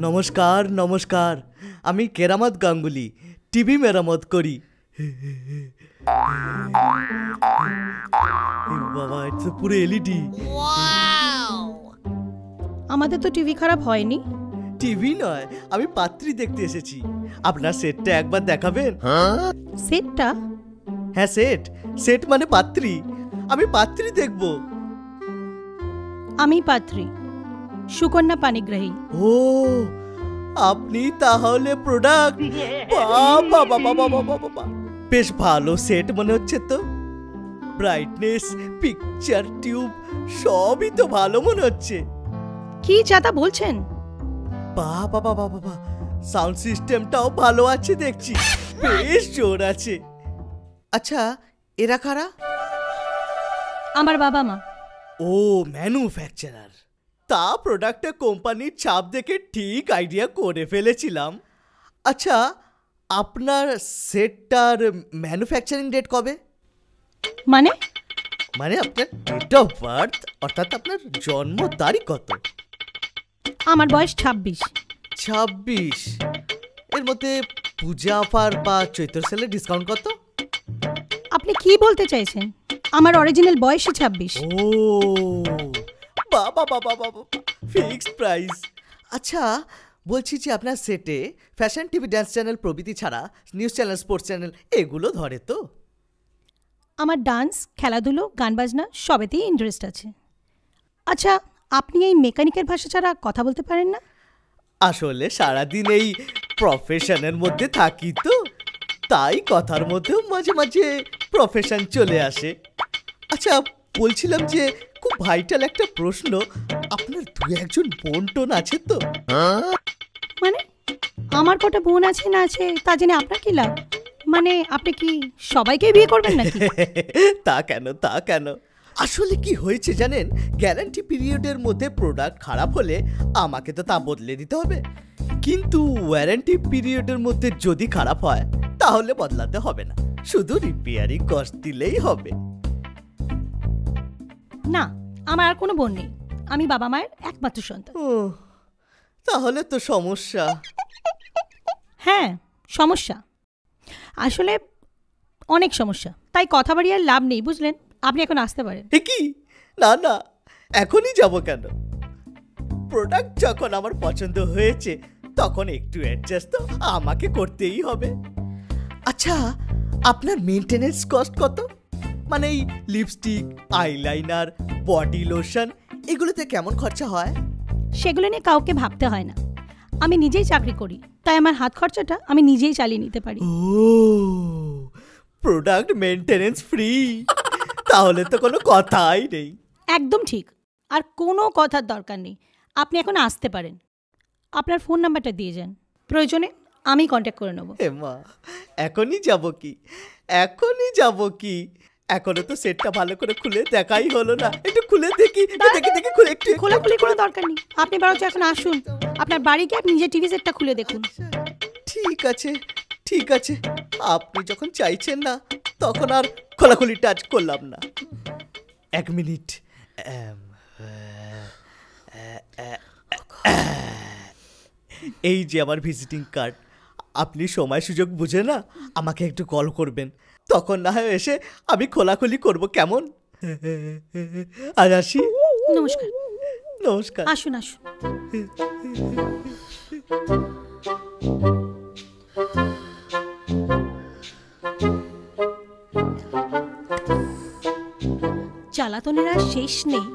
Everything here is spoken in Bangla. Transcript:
নমস্কার নমস্কার, আমি কেরামত গাঙ্গুলি, টিভি মেরামত করি। বাবা, এটা তো পুরো এলইডি। আমাদের তো টিভি খারাপ হয়নি। টিভি নয়, আমি পাত্রী দেখতে এসেছি। আপনার সেটটা একবার দেখাবেন? সেটটা? হ্যাঁ, সেট। সেট মানে পাত্রী। আমি পাত্রী দেখব। আমি পাত্রী, সুকন্যা পানিগ্রাহী। ও, আপনি তাহলে প্রোডাক্ট। বাবা বাবা বাবা বাবা, বেশ ভালো সেট মনে হচ্ছে তো। ব্রাইটনেস, পিকচার টিউব সবই তো ভালো মনে হচ্ছে। কি যাতা বলছেন? বাবা বাবা বাবা, সাউন্ড সিস্টেমটাও ভালো আছে দেখছি, বেশ জোর আছে। আচ্ছা, এরা কারা? আমার বাবা মা। ও, ম্যানুফ্যাকচারার। তা প্রোডাক্টে কোম্পানির ছাপ দেখে ঠিক আইডিয়া করে ফেলেছিলাম। আচ্ছা, আপনার সেটটার ম্যানুফ্যাকচারিং ডেট কবে? মানে আপনার ডেট অফ বার্থ, অর্থাৎ আপনার জন্ম তারিখ কত? আমার বয়স 26। 26? এর মধ্যে পূজা অফার বা চৈত্র সেলের ডিসকাউন্ট কত? আপনি কি বলতে চাইছেন? আমার অরিজিনাল বয়সই 26। ও বাবা বাবা বাবা, ফিক্সড প্রাইস। আচ্ছা, বলছি যে আপনার সেটে ফ্যাশন, টিভি, ড্যান্স চ্যানেল প্রভৃতি ছাড়া নিউজ চ্যানেল, স্পোর্টস চ্যানেল এগুলো ধরে তো? আমার ডান্স, খেলাধুলো, গান বাজনা সবেতেই ইন্টারেস্ট আছে। আচ্ছা, আপনি এই মেকানিকের ভাষা ছাড়া কথা বলতে পারেন না? আসলে সারাদিন এই প্রফেশনের মধ্যে থাকি তো, তাই কথার মধ্যেও মাঝে মাঝে প্রফেশন চলে আসে। আচ্ছা, বলছিলাম যে খুব ভাইটাল একটা প্রশ্ন, আপনার দু একজন বোন টোন আছে তো? মানে আমার কটা বোন আছে না আছে তা জেনে আপনার কি লাভ? মানে আপনি কি সবাইকে বিয়ে করবেন নাকি? তা কেন, আসলে কি হয়েছে জানেন, গ্যারান্টি পিরিয়ডের মধ্যে প্রোডাক্ট খারাপ হলে আমাকে তো তা বদলে দিতে হবে, কিন্তু ওয়ারেন্টি পিরিয়ডের মধ্যে যদি খারাপ হয় তাহলে বদলাতে হবে না, শুধু রিপেয়ারিং কস্ট দিলেই হবে। না, আমার আর কোনো বোন নেই। আমি বাবা মায়ের একমাত্র সন্তান। ও, তাহলে তো সমস্যা। হ্যাঁ, সমস্যা, আসলে অনেক সমস্যা। তাই কথা বাড়িয়ে আর লাভ নেই, বুঝলেন? আপনি এখন আসতে পারেন। কি? না, এখনই যাব কেন? প্রোডাক্ট যখন আমার পছন্দ হয়েছে তখন একটু অ্যাডজাস্ট তো আমাকে করতেই হবে। আচ্ছা, আপনার মেইনটেনেন্স কস্ট কত? মানে এই লিপস্টিক, আইলাইনার, বডি লোশন এগুলোতে কেমন খরচা হয়? সেগুলো নিয়ে কাউকে ভাবতে হয় না। আমি নিজেই চাকরি করি, তাই আমার হাত খরচাটা আমি নিজেই চালিয়ে নিতে পারি। ও, প্রোডাক্ট মেইনটেনেন্স ফ্রি? তাহলে তো কোনো কথাই নেই। একদম ঠিক, আর কোনো কথার দরকার নেই। আপনি এখন আসতে পারেন। আপনার ফোন নাম্বারটা দিয়ে যান, প্রয়োজনে আমি কন্ট্যাক্ট করে নেব। মা, এখনই যাব কি? এখনো তো সেটটা ভালো করে খুলে দেখাই হলো না। একটু খুলে দেখি, খুলে একটু। খোলাখুলি কোনো দরকার নেই, আপনি বরঞ্চ এখন আসুন, আপনার বাড়ি গিয়ে আপনি নিজের টিভি সেটটা খুলে দেখুন। ঠিক আছে, আপনি যখন চাইছেন না তখন আর খোলাখুলি টাচ করলাম না। 1 মিনিট। এই যে আমার ভিজিটিং কার্ড, আপনি সময় সুযোগ বুঝে না আমাকে একটু কল করবেন, তখন না হয় এসে আমি খোলাখুলি করব, কেমন? আজ আসি। নমস্কার। আসুন। জ্বালাতনের আর শেষ নেই।